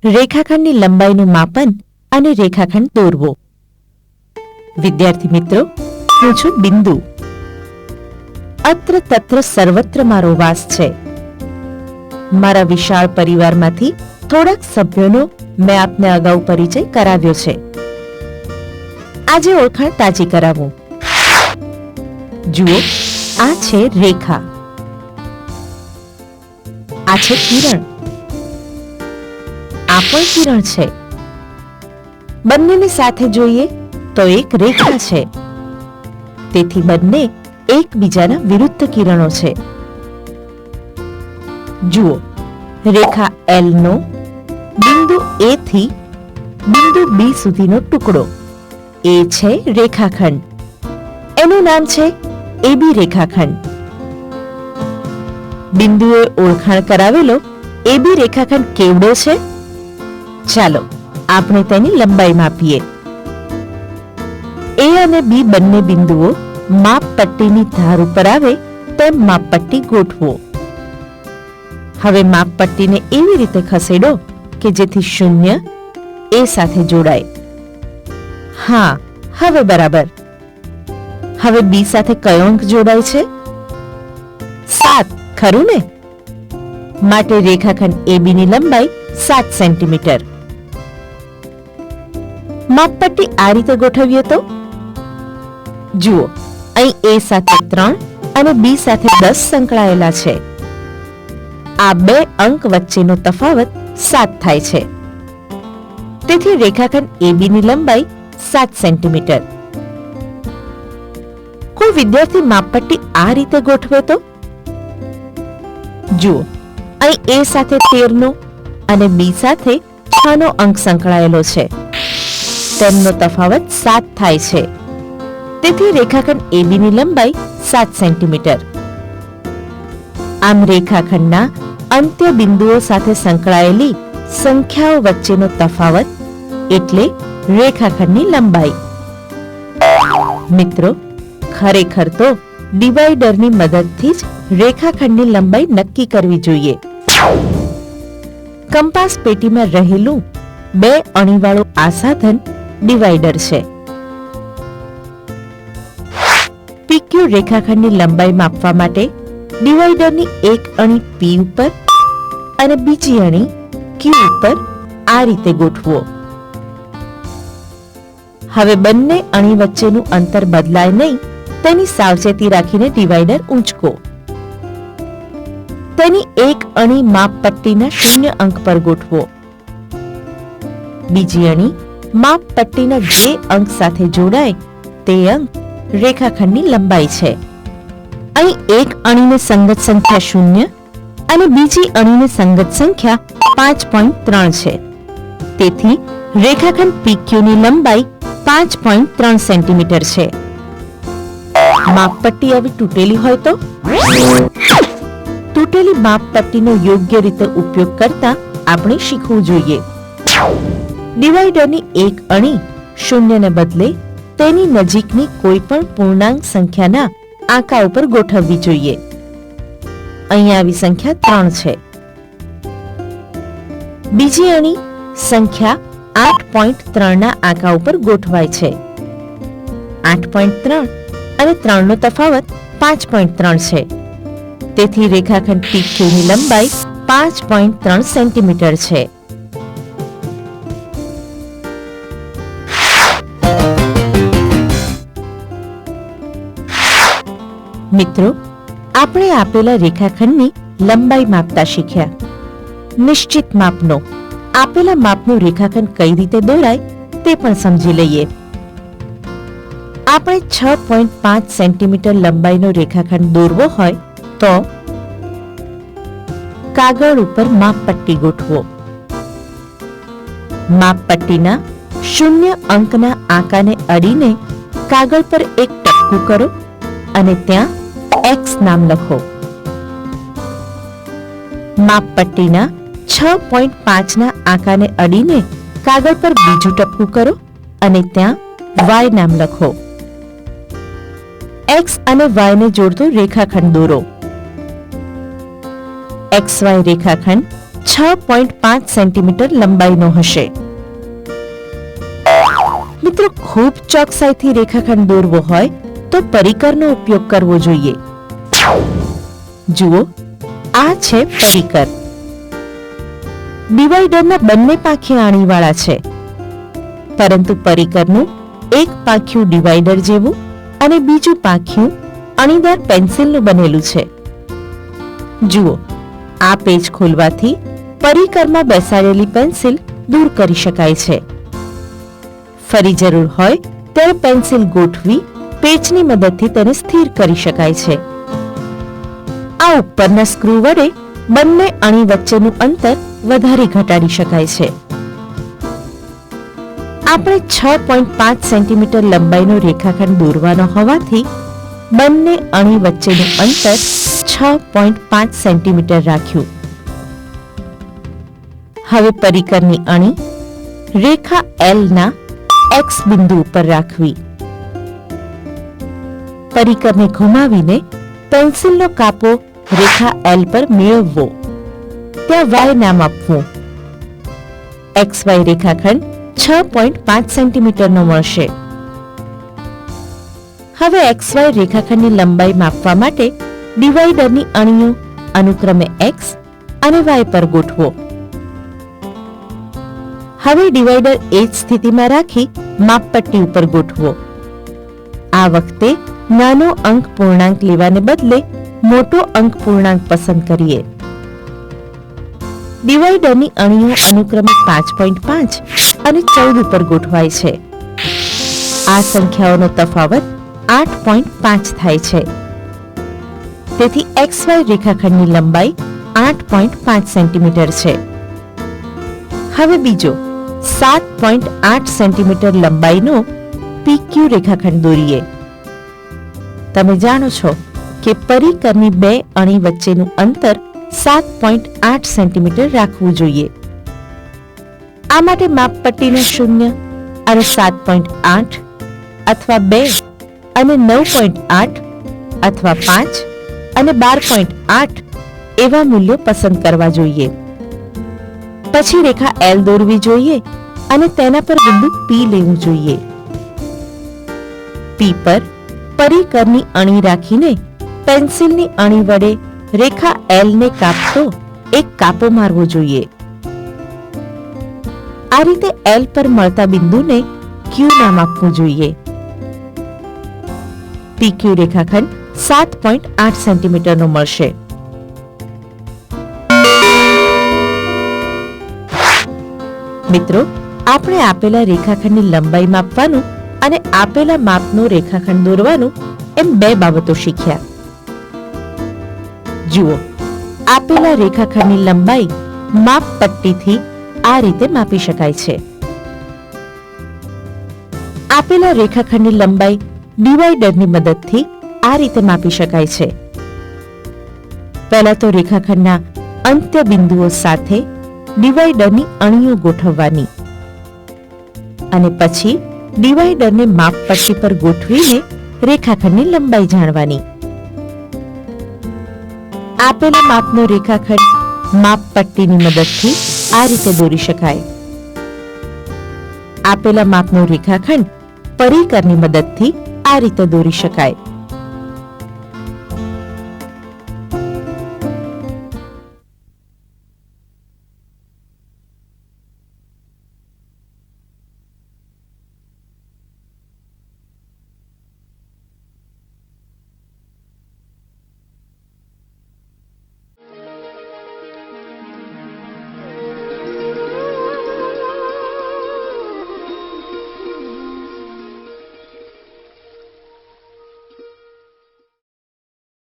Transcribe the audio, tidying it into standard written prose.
રેખાખંડની લંબાઈનું માપન અને રેખાખંડ દોરવો. વિદ્યાર્થી મિત્રો, હું છું બિંદુ. અત્ર તત્ર સર્વત્ર મારો વાસ છે. મારા વિશાળ પરિવારમાંથી થોડાક સભ્યોનો મેં આપને અગાઉ પરિચય કરાવ્યો છે. આજે ઓળખાણ તાજી કરાવું. જુઓ, આ છે રેખા, આ છે કિરણ, આ પણ કિરણ છે. બંનેને સાથે જોઈએ તો એક રેખા છે. તેથી બંને એકબીજાના વિરુદ્ધ કિરણો છે. જુઓ, રેખા એલ નો બિંદુ એ થી બિંદુ બી સુધીનો ટુકડો એ છે રેખાખંડ. એનું નામ છે એબી રેખાખંડ. બિંદુએ ઓળખાણ કરાવેલો એબી રેખાખંડ કેવડો છે? ચાલો આપણે તેની લંબાઈ માપીએ. એ અને બી બંને બિંદુઓ માપપટ્ટીની ધાર ઉપર આવે તેમ માપપટ્ટી ગોઠવો. હવે માપપટ્ટીને એવી રીતે ખસેડો કે જેથી શૂન્ય એ સાથે જોડાય. હા, હવે બરાબર. હવે બી સાથે કયો અંક જોડાય છે? 7, ખરું ને? માટે રેખાખંડ એબી ની લંબાઈ 7 સેન્ટીમીટર. માપપટ્ટી આ રીતે ગોઠવીએ તો જુઓ, અહીં એ સાથે 3 અને બી સાથે 10 સંકળાયેલા છે. આ બે અંક વચ્ચેનો તફાવત 7 થાય છે. તેથી રેખાખંડ એબી ની લંબાઈ 7 સેન્ટીમીટર. કોઈ વિદ્યાર્થી માપપટ્ટી આ રીતે ગોઠવે તો જુઓ, અહીં એ સાથે 13 નો અને બી સાથે 6 નો અંક સંકળાયેલો છે. તેમનો તફાવત 7 થાય છે. તેથી રેખાખંડ એબી ની લંબાઈ 7 સેન્ટીમીટર. આમ રેખાખંડના અંત્ય બિંદુઓ સાથે સંકળાયેલી સંખ્યાઓ વચ્ચેનો તફાવત એટલે રેખાખંડની લંબાઈ. મિત્રો, ખરેખર તો ડિવાઈડરની મદદથી જ રેખાખંડની લંબાઈ નક્કી કરવી જોઈએ. કંપાસ પેટીમાં રહેલું 2 અણીવાળું આ સાધન ડિવાઈડર છે. પીક્યુ રેખાખંડની લંબાઈ માપવા માટે ડિવાઈડરની એક અણી પી ઉપર અને બીજી અણી ક્યુ ઉપર આ રીતે ગોઠવો. હવે બંને અણી વચ્ચેનું અંતર બદલાય નહીં તેની સાવચેતી રાખીને ડિવાઈડર ઊંચકો. તેની એક અણી માપપટ્ટીના 0 અંક પર ગોઠવો. બીજી અણી માપપટ્ટીના જે અંક સાથે જોડાય તે અંક રેખાખંડની લંબાઈ છે. અહીં એક અણીને સંગત સંખ્યા 0 અને બીજી અણીને સંગત સંખ્યા 5.3 છે. તેથી રેખાખંડ PQ ની લંબાઈ 5.3 સેન્ટીમીટર છે. માપપટ્ટી આવી તૂટેલી હોય તો તૂટેલી માપપટ્ટીનો યોગ્ય રીતે ઉપયોગ કરતા આપણે શીખવું જોઈએ. ડિવાઈડરની એક અણી 0 ને બદલે તેની નજીકની કોઈ પણ પૂર્ણાંક સંખ્યાના આંકા ઉપર ગોઠવવી જોઈએ. અહીં આવી સંખ્યા 3 છે. બીજી અણી સંખ્યા 8.3 ના આંકા ઉપર ગોઠવાય છે. 8.3 અને 3 નો તફાવત 5.3 છે. તેથી રેખાખંડ PQ ની લંબાઈ 5.3 સેન્ટીમીટર છે. મિત્રો, આપણે આપેલા રેખાખંડની લંબાઈ માપતા શીખ્યા. નિશ્ચિત માપનો આપેલા માપનો રેખાખંડ કઈ રીતે દોરાય તે પણ સમજી લઈએ. આપણે 6.5 સેન્ટીમીટર લંબાઈનો રેખાખંડ દોરવો હોય તો કાગળ ઉપર માપપટ્ટી ગોઠવો. માપપટ્ટીના 0 અંકના આંકાને અડીને કાગળ પર એક ટપકું કરો અને ત્યાં X નામ લખો. માપપટ્ટીના 6.5 ના આંકાને અડીને કાગળ પર બીજું ટપકું કરો અને ત્યાં Y નામ લખો. X અને Y ને જોડતો રેખાખંડ દોરો. XY રેખાખંડ 6.5 સેન્ટીમીટર લંબાઈનો હશે. મિત્રો, ખૂબ ચોકસાઈથી રેખાખંડ દોરવો હોય તો પરિકરનો ઉપયોગ કરવો જોઈએ. જુઓ, આ છે પરિકર. ડિવાઈડરના બંને પાંખિયા અણીવાળા છે, પરંતુ પરિકરનું એક પાંખિયું ડિવાઈડર જેવું અને બીજું પાંખિયું અણીદાર પેન્સિલનું બનેલું છે. જુઓ, આ પેજ ખોલવાથી પરિકરમાં બેસાડેલી પેન્સિલ દૂર કરી શકાય છે. ફરી જરૂર હોય ત્યારે પેન્સિલ ગોઠવી પેચની મદદથી તેને સ્થિર કરી શકાય છે. આ ઉપરના સ્ક્રૂ વડે બંને અણી વચ્ચેનું અંતર વધારે ઘટાડી શકાય છે. આપણે 6.5 સેન્ટીમીટર લંબાઈનો રેખાખંડ દોરવાનો હોવાથી બંને અણી વચ્ચેનું અંતર 6.5 સેન્ટીમીટર રાખ્યું. હવે પરિકરની અણી રેખા L ના X બિંદુ ઉપર રાખવી. પરિકરને ઘુમાવીને પેન્સિલનો કાપો રેખા L પર મેળવવો. ત્યાં Y નામ આપવું. XY રેખાખંડ 6.5 સેન્ટીમીટરનો મળશે. હવે XY રેખાખંડની લંબાઈ માપવા માટે ડિવાઈડરની અણીઓ અનુક્રમે X અને Y પર ગોઠવો. હવે ડિવાઈડર એ જ સ્થિતિમાં રાખી માપપટ્ટી ઉપર ગોઠવો. આ વખતે નાનો અંક પૂર્ણાંક લેવાને બદલે મોટો અંક પૂર્ણાંક પસંદ કરીએ. ડિવાઈડરની અણીઓ અનુક્રમે 5.5 અને 14 ઉપર ગોઠવાય છે. આ સંખ્યાઓનો તફાવત 8.5 થાય છે. તેથી XY રેખાખંડની લંબાઈ 8.5 સેન્ટીમીટર છે. હવે બીજો 7.8 સેન્ટીમીટર લંબાઈનો PQ રેખાખંડ દોરીએ. તમે જાણો છો કે પરિકરની બે અણી વચ્ચેનું અંતર 7.8 સેન્ટીમીટર રાખવું જોઈએ. આ માટે માપપટ્ટીને 0 અને 7.8 અથવા 2 અને 9.8 અથવા 5 અને 12.8 એવા મૂલ્યો પસંદ કરવા જોઈએ. પછી રેખા L દોરવી જોઈએ અને તેના પર બિંદુ P લેવું જોઈએ. P પર પરિકરની અણી રાખીને પેન્સિલની અણી વડે રેખા L ને કાપતો એક કાપો મારવો જોઈએ. આ રીતે L પર મળતા બિંદુને Q નામ આપવું જોઈએ. PQ રેખાખંડ 7.8 સેન્ટીમીટરનો મળશે. મિત્રો, આપણે આપેલા રેખાખંડની લંબાઈ માપવાનું અને આપેલા માપનો રેખાખંડ દોરવાનું એમ બે બાબતો શીખ્યા. જુઓ, આપેલા રેખાખંડની લંબાઈ માપપટ્ટીથી આ રીતે માપી શકાય છે. આપેલા રેખાખંડની લંબાઈ ડિવાઈડરની મદદથી આ રીતે માપી શકાય છે. પહેલા તો રેખાખંડના અંત્ય બિંદુઓ સાથે ડિવાઈડરની અણીઓ ગોઠવવાની અને પછી ડિવાઈડરને માપપટ્ટી પર ગોઠવીને રેખાખંડની લંબાઈ જાણવાની. આપેલા માપનો રેખાખંડ માપપટ્ટીની મદદથી આ રીતે દોરી શકાય. આપેલા માપનો રેખાખંડ પરિકરની મદદથી આ રીતે દોરી શકાય.